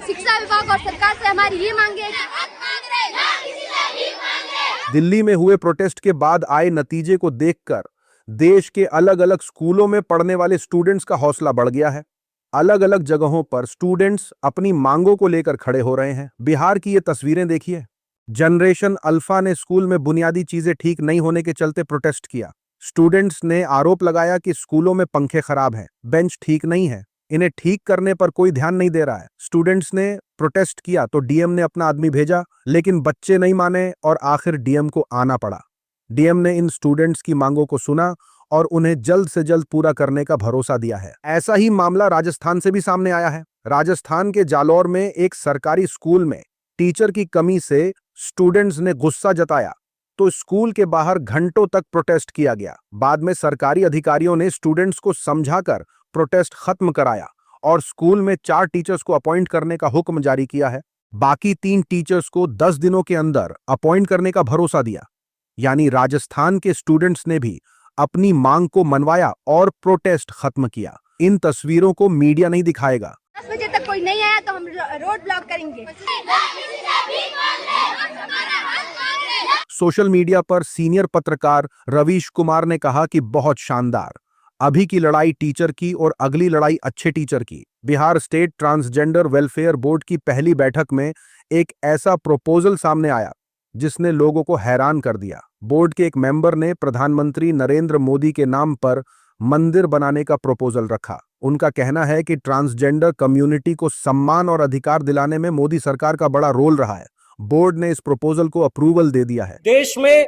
शिक्षा विभाग और सरकार से हमारी ये मांगे। दिल्ली में हुए प्रोटेस्ट के बाद आए नतीजे को देखकर देश के अलग अलग स्कूलों में पढ़ने वाले स्टूडेंट्स का हौसला बढ़ गया है। अलग अलग जगहों पर स्टूडेंट्स अपनी मांगों को लेकर खड़े हो रहे हैं। बिहार की ये तस्वीरें देखिए। जनरेशन अल्फा ने स्कूल में बुनियादी चीजें ठीक नहीं होने के चलते प्रोटेस्ट किया। स्टूडेंट्स ने आरोप लगाया कि स्कूलों में पंखे खराब हैं, बेंच ठीक नहीं है, इन्हें ठीक करने पर कोई ध्यान नहीं दे रहा है। स्टूडेंट्स ने प्रोटेस्ट किया तो डीएम ने अपना आदमी भेजा, लेकिन बच्चे नहीं माने और आखिर डीएम को आना पड़ा। डीएम ने इन स्टूडेंट्स की मांगों को सुना और उन्हें जल्द से जल्द पूरा करने का भरोसा दिया है। ऐसा ही मामला राजस्थान से भी सामने आया है। राजस्थान के जालौर में एक सरकारी स्कूल में टीचर की कमी से स्टूडेंट्स ने गुस्सा जताया तो स्कूल के बाहर घंटों तक प्रोटेस्ट किया गया। बाद में सरकारी अधिकारियों ने स्टूडेंट्स को समझाकर प्रोटेस्ट खत्म कराया और स्कूल में 4 टीचर्स को अपॉइंट करने का हुक्म जारी किया है। बाकी 3 टीचर्स को 10 दिनों के अंदर अपॉइंट करने का भरोसा दिया। यानी राजस्थान के स्टूडेंट्स ने भी अपनी मांग को मनवाया और प्रोटेस्ट खत्म किया। इन तस्वीरों को मीडिया नहीं दिखाएगा। 10 बजे तक कोई नहीं आया तो हम रोड ब्लॉक करेंगे। सोशल मीडिया पर सीनियर पत्रकार रवीश कुमार ने कहा कि बहुत शानदार, अभी की लड़ाई टीचर की और अगली लड़ाई अच्छे टीचर की। Bihar state transgender welfare board की पहली बैठक में एक ऐसा प्रपोजल सामने आया जिसने लोगों को हैरान कर दिया। बोर्ड के एक मेंबर ने प्रधानमंत्री नरेंद्र मोदी के नाम पर मंदिर बनाने का प्रपोजल रखा। उनका कहना है कि ट्रांसजेंडर कम्युनिटी को सम्मान और अधिकार दिलाने में मोदी सरकार का बड़ा रोल रहा है। बोर्ड ने इस प्रपोजल को अप्रूवल दे दिया है। देश में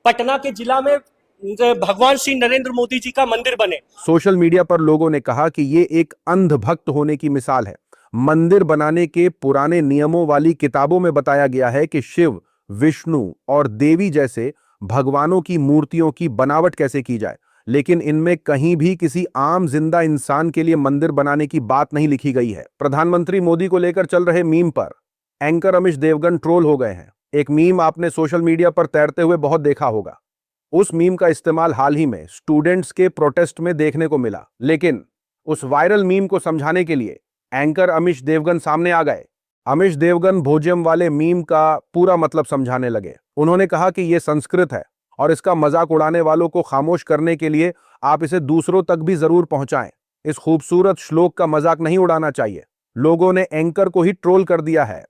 पटना के जिला में भगवान श्री नरेंद्र मोदी जी का मंदिर बने। सोशल मीडिया पर लोगों ने कहा कि ये एक अंधभक्त होने की मिसाल है। मंदिर बनाने के पुराने नियमों वाली किताबों में बताया गया है कि शिव, विष्णु और देवी जैसे भगवानों की मूर्तियों की बनावट कैसे की जाए, लेकिन इनमें कहीं भी किसी आम जिंदा इंसान के लिए मंदिर बनाने की बात नहीं लिखी गई है। प्रधानमंत्री मोदी को लेकर चल रहे मीम पर एंकर अमिश देवगन ट्रोल हो गए हैं। एक मीम आपने सोशल मीडिया पर तैरते हुए बहुत देखा होगा। उस मीम का इस्तेमाल हाल ही में स्टूडेंट्स के प्रोटेस्ट में देखने को मिला, लेकिन उस वायरल मीम को समझाने के लिए एंकर अमिश देवगन सामने आ गए। अमिश देवगन भोजम वाले मीम का पूरा मतलब समझाने लगे। उन्होंने कहा कि यह संस्कृत है और इसका मजाक उड़ाने वालों को खामोश करने के लिए आप इसे दूसरों तक भी जरूर पहुंचाएं। इस खूबसूरत श्लोक का मजाक नहीं उड़ाना चाहिए। लोगों ने एंकर को ही ट्रोल कर दिया है।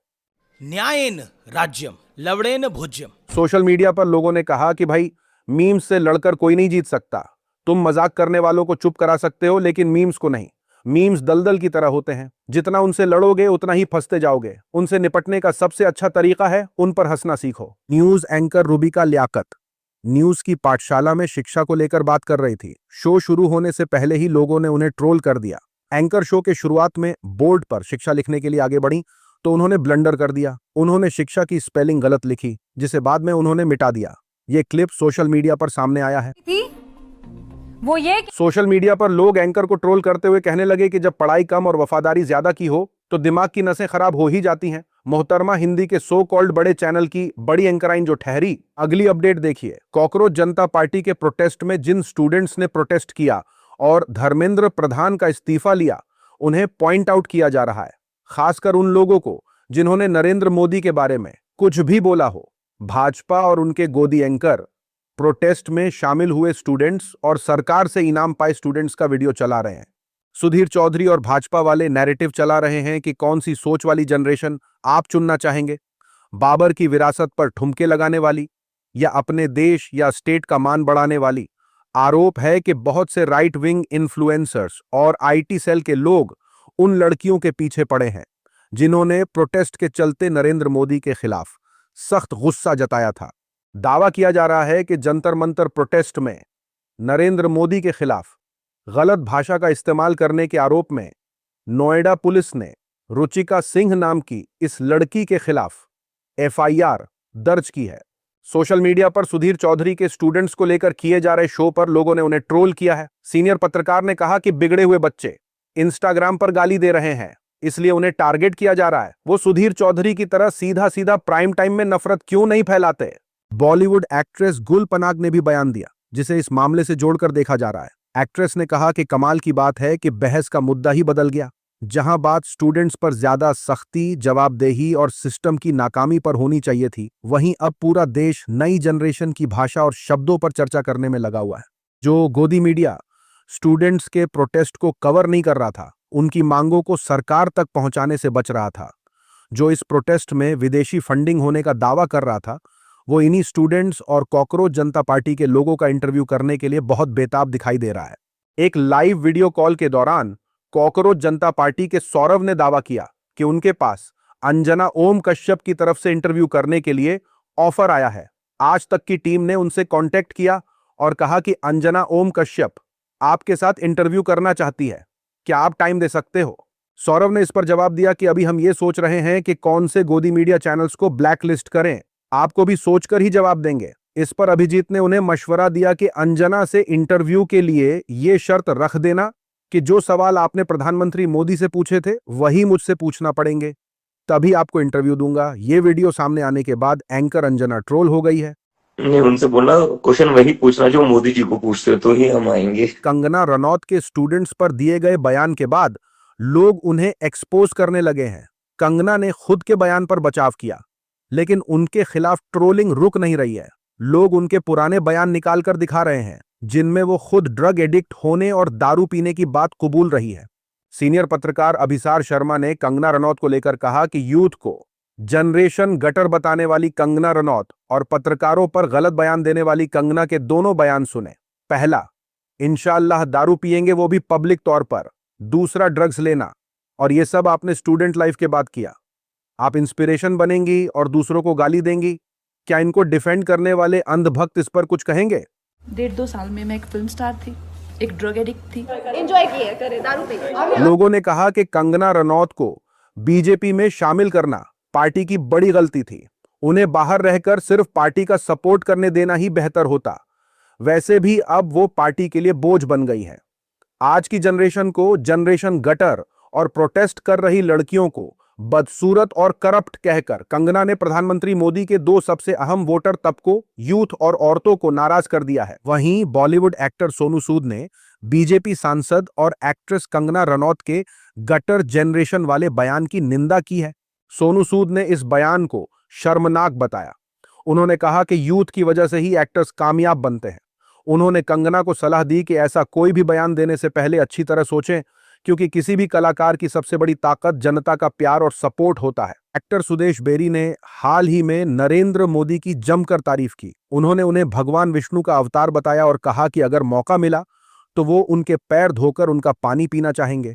न्यायेन राज्यम लवड़ेन भोज्यम। सोशल मीडिया पर लोगों ने कहा कि भाई, मीम्स से लड़कर कोई नहीं जीत सकता। तुम मजाक करने वालों को चुप करा सकते हो, लेकिन मीम्स को नहीं। मीम्स दलदल की तरह होते हैं, जितना उनसे लड़ोगे उतना ही फंसते जाओगे। उनसे निपटने का सबसे अच्छा तरीका है उन पर हंसना सीखो। News anchor Rubika Liyaquat news की पाठशाला में शिक्षा को लेकर बात कर रही थी। शो शुरू होने से पहले ही लोगों ने उन्हें ट्रोल कर दिया। एंकर शो के शुरुआत में बोर्ड पर शिक्षा लिखने के लिए आगे बढ़ी तो उन्होंने ब्लंडर कर दिया। उन्होंने शिक्षा की स्पेलिंग गलत लिखी, जिसे बाद में उन्होंने मिटा दिया। ये क्लिप सोशल मीडिया पर सामने आया है। वो ये सोशल मीडिया पर लोग एंकर को ट्रोल करते हुए कहने लगे कि जब पढ़ाई कम और वफादारी ज्यादा की हो तो दिमाग की नसें खराब हो ही जाती हैं। मोहतरमा हिंदी के सो कॉल्ड बड़े चैनल की बड़ी एंकराइन जो ठहरी। अगली अपडेट देखिए। कॉकरोच जनता पार्टी के प्रोटेस्ट में जिन स्टूडेंट्स ने प्रोटेस्ट किया और धर्मेंद्र प्रधान का इस्तीफा लिया, उन्हें पॉइंट आउट किया जा रहा है। खासकर उन लोगों को जिन्होंने नरेंद्र मोदी के बारे में कुछ भी बोला हो। भाजपा और उनके गोदी एंकर प्रोटेस्ट में शामिल हुए स्टूडेंट्स और सरकार से इनाम पाए स्टूडेंट्स का वीडियो चला रहे हैं। सुधीर चौधरी और भाजपा वाले नैरेटिव चला रहे हैं कि कौन सी सोच वाली जनरेशन आप चुनना चाहेंगे, बाबर की विरासत पर ठुमके लगाने वाली या अपने देश या स्टेट का मान बढ़ाने वाली। आरोप है कि बहुत से राइट विंग इन्फ्लुएंसर्स और आईटी सेल के लोग उन लड़कियों के पीछे पड़े हैं जिन्होंने प्रोटेस्ट के चलते नरेंद्र मोदी के खिलाफ सख्त गुस्सा जताया था। दावा किया जा रहा है कि जंतर मंतर प्रोटेस्ट में नरेंद्र मोदी के खिलाफ गलत भाषा का इस्तेमाल करने के आरोप में नोएडा पुलिस ने रुचिका सिंह नाम की इस लड़की के खिलाफ एफआईआर दर्ज की है। सोशल मीडिया पर सुधीर चौधरी के स्टूडेंट्स को लेकर किए जा रहे शो पर लोगों ने उन्हें ट्रोल किया है। सीनियर पत्रकार ने कहा कि बिगड़े हुए बच्चे इंस्टाग्राम पर गाली दे रहे हैं, इसलिए उन्हें टारगेट किया जा रहा है। वो सुधीर चौधरी की तरह सीधा सीधा प्राइम टाइम में नफरत क्यों नहीं फैलाते। बॉलीवुड एक्ट्रेस गुल पनाग ने भी बयान दिया, जिसे इस मामले से जोड़कर देखा जा रहा है। एक्ट्रेस ने कहा कि कमाल की बात है कि बहस का मुद्दा ही बदल गया। जहां बात स्टूडेंट्स पर ज्यादा सख्ती, जवाबदेही और सिस्टम की नाकामी पर होनी चाहिए थी, वहीं अब पूरा देश नई जनरेशन की भाषा और शब्दों पर चर्चा करने में लगा हुआ है। जो गोदी मीडिया स्टूडेंट्स के प्रोटेस्ट को कवर नहीं कर रहा था, उनकी मांगों को सरकार तक पहुंचाने से बच रहा था, जो इस प्रोटेस्ट में विदेशी फंडिंग होने का दावा कर रहा था, वो इन्हीं स्टूडेंट्स और कॉकरोच जनता पार्टी के लोगों का इंटरव्यू करने के लिए बहुत बेताब दिखाई दे रहा है। एक लाइव वीडियो कॉल के दौरान कॉकरोच जनता पार्टी के सौरव ने दावा किया कि उनके पास अंजना ओम कश्यप की तरफ से इंटरव्यू करने के लिए ऑफर आया है। आज तक की टीम ने उनसे कांटेक्ट किया और कहा कि अंजना ओम कश्यप आपके साथ इंटरव्यू करना चाहती है, क्या आप टाइम दे सकते हो? सौरव ने इस पर जवाब दिया कि अभी हम ये सोच रहे हैं कि कौन से गोदी मीडिया चैनल्स को ब्लैकलिस्ट करें, आपको भी सोचकर ही जवाब देंगे। इस पर अभिजीत ने उन्हें मशवरा दिया कि अंजना से इंटरव्यू के लिए यह शर्त रख देना कि जो सवाल आपने प्रधानमंत्री मोदी से पूछे थे वही मुझसे पूछना पड़ेंगे, तभी आपको इंटरव्यू दूंगा। ये वीडियो सामने आने के बाद एंकर अंजना ट्रोल हो गई है। ने उनसे बोला क्वेश्चन वही पूछना जो मोदी जी को पूछते तो ही हम आएंगे। कंगना रनौत के स्टूडेंट्स पर दिए गए बयान के बाद लोग उन्हें एक्सपोज करने लगे हैं। कंगना ने खुद के बयान पर बचाव किया, लेकिन उनके खिलाफ ट्रोलिंग रुक नहीं रही है। लोग उनके पुराने बयान निकालकर दिखा रहे हैं, जिनमें वो खुद ड्रग एडिक्ट होने और दारू पीने की बात कबूल रही है। सीनियर पत्रकार अभिसार शर्मा ने कंगना रनौत को लेकर कहा कि यूथ को जनरेशन गटर बताने वाली कंगना रनौत और पत्रकारों पर गलत बयान देने वाली कंगना के दोनों बयान सुने। पहला, इंशाअल्लाह दारू पिएंगे वो भी पब्लिक तौर पर। दूसरा, ड्रग्स लेना। और ये सब आपने स्टूडेंट लाइफ के बाद किया। आप इंस्पिरेशन बनेंगी और दूसरों को गाली देंगी। क्या इनको डिफेंड करने वाले अंधभक्त इस पर कुछ कहेंगे? 1.5-2 साल में मैं एक फिल्म स्टार थी, एक ड्रग एडिक्ट थी। एंजॉय किए करे दारू पे। लोगों ने कहा कि कंगना रनौत को बीजेपी में शामिल करना पार्टी की बड़ी गलती थी। उन्हें बाहर रहकर सिर्फ पार्टी का सपोर्ट करने देना ही बेहतर होता। वैसे भी अब वो पार्टी के लिए बोझ बन गई है। आज की जनरेशन को जनरेशन गटर और प्रोटेस्ट कर रही लड़कियों को बदसूरत और करप्ट कहकर कंगना ने प्रधानमंत्री मोदी के 2 सबसे अहम वोटर तबकों, यूथ और औरतों को नाराज कर दिया है। वहीं बॉलीवुड एक्टर सोनू सूद ने बीजेपी सांसद और एक्ट्रेस कंगना रनौत के गटर जनरेशन वाले बयान की निंदा की है। सोनू सूद ने इस बयान को शर्मनाक बताया। उन्होंने कहा कि यूथ की वजह से ही एक्टर्स कामयाब बनते हैं। उन्होंने कंगना को सलाह दी कि ऐसा कोई भी बयान देने से पहले अच्छी तरह सोचें, क्योंकि किसी भी कलाकार की सबसे बड़ी ताकत जनता का प्यार और सपोर्ट होता है। एक्टर सुदेश बेरी ने हाल ही में नरेंद्र मोदी की जमकर तारीफ की। उन्होंने उन्हें भगवान विष्णु का अवतार बताया और कहा कि अगर मौका मिला तो वो उनके पैर धोकर उनका पानी पीना चाहेंगे।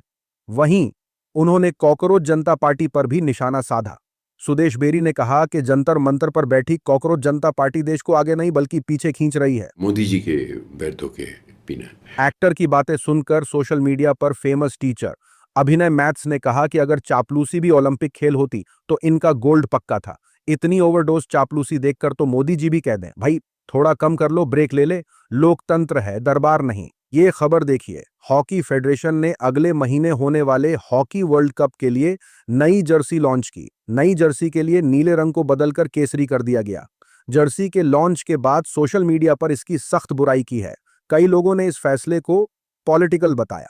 वहीं उन्होंने कॉकरोच जनता पार्टी पर भी निशाना साधा। सुदेश बेरी ने कहा कि जंतर मंतर पर बैठी कॉकरोच जनता पार्टी देश को आगे नहीं बल्कि पीछे खींच रही है। मोदी जी के पैर धो के पीना। एक्टर की बातें सुनकर सोशल मीडिया पर फेमस टीचर अभिनय मैथ्स ने कहा कि अगर चापलूसी भी ओलंपिक खेल होती तो इनका गोल्ड पक्का था। इतनी ओवरडोज चापलूसी देखकर तो मोदी जी भी कह दें, भाई थोड़ा कम कर लो, ब्रेक ले ले, लोकतंत्र है, दरबार नहीं। ये खबर देखिए, हॉकी फेडरेशन ने अगले महीने होने वाले हॉकी वर्ल्ड कप के लिए नई जर्सी लॉन्च की। नई जर्सी के लिए नीले रंग को बदलकर केसरी कर दिया गया। जर्सी के लॉन्च के बाद सोशल मीडिया पर इसकी सख्त बुराई की है। कई लोगों ने इस फैसले को पॉलिटिकल बताया।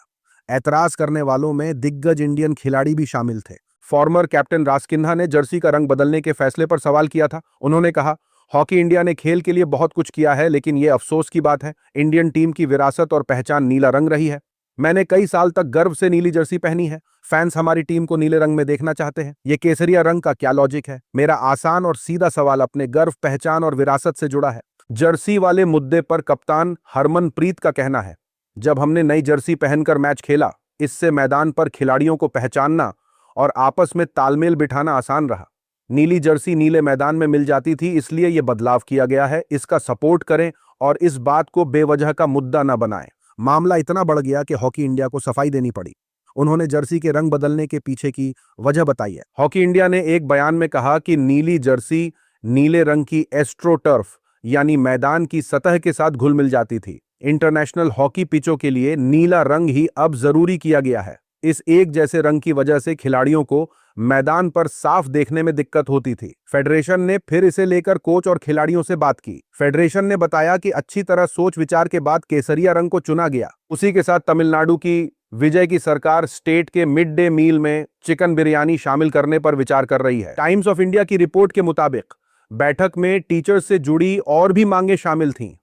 ऐतराज करने वालों में दिग्गज इंडियन खिलाड़ी भी शामिल थे। फॉर्मर कैप्टन रासकिन्हा ने जर्सी का रंग बदलने के फैसले पर सवाल किया था। उन्होंने कहा, हॉकी इंडिया ने खेल के लिए बहुत कुछ किया है, लेकिन ये अफसोस की बात है, इंडियन टीम की विरासत और पहचान नीला रंग रही है। मैंने कई साल तक गर्व से नीली जर्सी पहनी है। फैंस हमारी टीम को नीले रंग में देखना चाहते हैं। ये केसरिया रंग का क्या लॉजिक है? मेरा आसान और सीधा सवाल अपने गर्व, पहचान और विरासत से जुड़ा है। जर्सी वाले मुद्दे पर कप्तान हरमनप्रीत का कहना है, जब हमने नई जर्सी पहनकर मैच खेला, इससे मैदान पर खिलाड़ियों को पहचानना और आपस में तालमेल बिठाना आसान रहा। नीली जर्सी नीले मैदान में मिल जाती थी, इसलिए यह बदलाव किया गया है। इसका सपोर्ट करें और इस बात को बेवजह का मुद्दा न बनाएं। मामला इतना बढ़ गया कि हॉकी इंडिया को सफाई देनी पड़ी। उन्होंने जर्सी के रंग बदलने के पीछे की वजह बताई है। हॉकी इंडिया ने एक बयान में कहा कि नीली जर्सी नीले रंग की एस्ट्रोटर्फ यानी मैदान की सतह के साथ घुल मिल जाती थी। इंटरनेशनल हॉकी पिचों के लिए नीला रंग ही अब जरूरी किया गया है। इस एक जैसे रंग की वजह से खिलाड़ियों को मैदान पर साफ देखने में दिक्कत होती थी। फेडरेशन ने फिर इसे लेकर कोच और खिलाड़ियों से बात की। फेडरेशन ने बताया कि अच्छी तरह सोच विचार के बाद केसरिया रंग को चुना गया। उसी के साथ तमिलनाडु की विजय की सरकार स्टेट के मिड डे मील में चिकन बिरयानी शामिल करने पर विचार कर रही है। टाइम्स ऑफ इंडिया की रिपोर्ट के मुताबिक बैठक में टीचर्स से जुड़ी और भी मांगे शामिल थीं।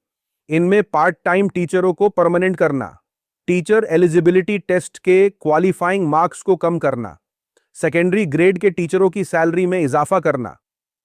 इनमें पार्ट टाइम टीचरों को परमानेंट करना, टीचर एलिजिबिलिटी टेस्ट के क्वालिफाइंग मार्क्स को कम करना, सेकेंडरी ग्रेड के टीचरों की सैलरी में इजाफा करना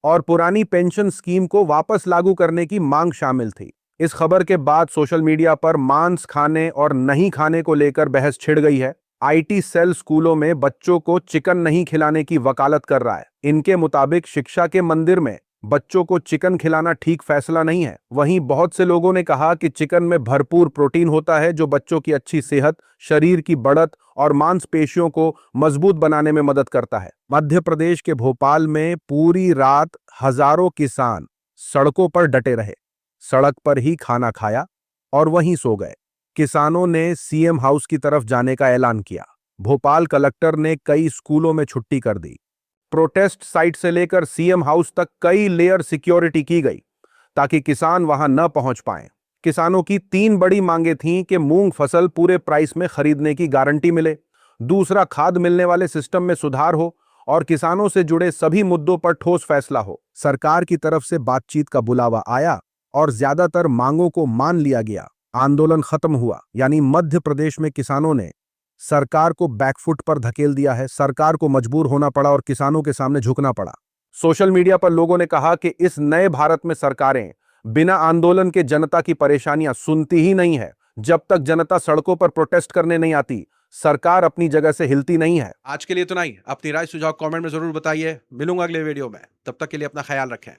और पुरानी पेंशन स्कीम को वापस लागू करने की मांग शामिल थी। इस खबर के बाद सोशल मीडिया पर मांस खाने और नहीं खाने को लेकर बहस छिड़ गई है। आईटी सेल स्कूलों में बच्चों को चिकन नहीं खिलाने की वकालत कर रहा है। इनके मुताबिक शिक्षा के मंदिर में बच्चों को चिकन खिलाना ठीक फैसला नहीं है। वहीं बहुत से लोगों ने कहा कि चिकन में भरपूर प्रोटीन होता है जो बच्चों की अच्छी सेहत, शरीर की बढ़त और मांसपेशियों को मजबूत बनाने में मदद करता है। मध्य प्रदेश के भोपाल में पूरी रात हजारों किसान सड़कों पर डटे रहे, सड़क पर ही खाना खाया और वहीं सो गए। किसानों ने सीएम हाउस की तरफ जाने का ऐलान किया। भोपाल कलेक्टर ने कई स्कूलों में छुट्टी कर दी। प्रोटेस्ट साइट से लेकर सीएम हाउस तक कई लेयर सिक्योरिटी की गई ताकि किसान वहां न पहुंच पाएं। किसानों की 3 बड़ी मांगे थीं कि मूंग फसल पूरे प्राइस में खरीदने की गारंटी मिले, दूसरा खाद मिलने वाले सिस्टम में सुधार हो और किसानों से जुड़े सभी मुद्दों पर ठोस फैसला हो। सरकार की तरफ से बातचीत का बुलावा आया और ज्यादातर मांगों को मान लिया गया। आंदोलन खत्म हुआ, यानी मध्य प्रदेश में किसानों ने सरकार को बैकफुट पर धकेल दिया है। सरकार को मजबूर होना पड़ा और किसानों के सामने झुकना पड़ा। सोशल मीडिया पर लोगों ने कहा कि इस नए भारत में सरकारें बिना आंदोलन के जनता की परेशानियां सुनती ही नहीं है। जब तक जनता सड़कों पर प्रोटेस्ट करने नहीं आती, सरकार अपनी जगह से हिलती नहीं है। आज के लिए इतना ही। अपनी राय सुझाव कमेंट में जरूर बताइए। मिलूंगा अगले वीडियो में, तब तक के लिए अपना ख्याल रखें।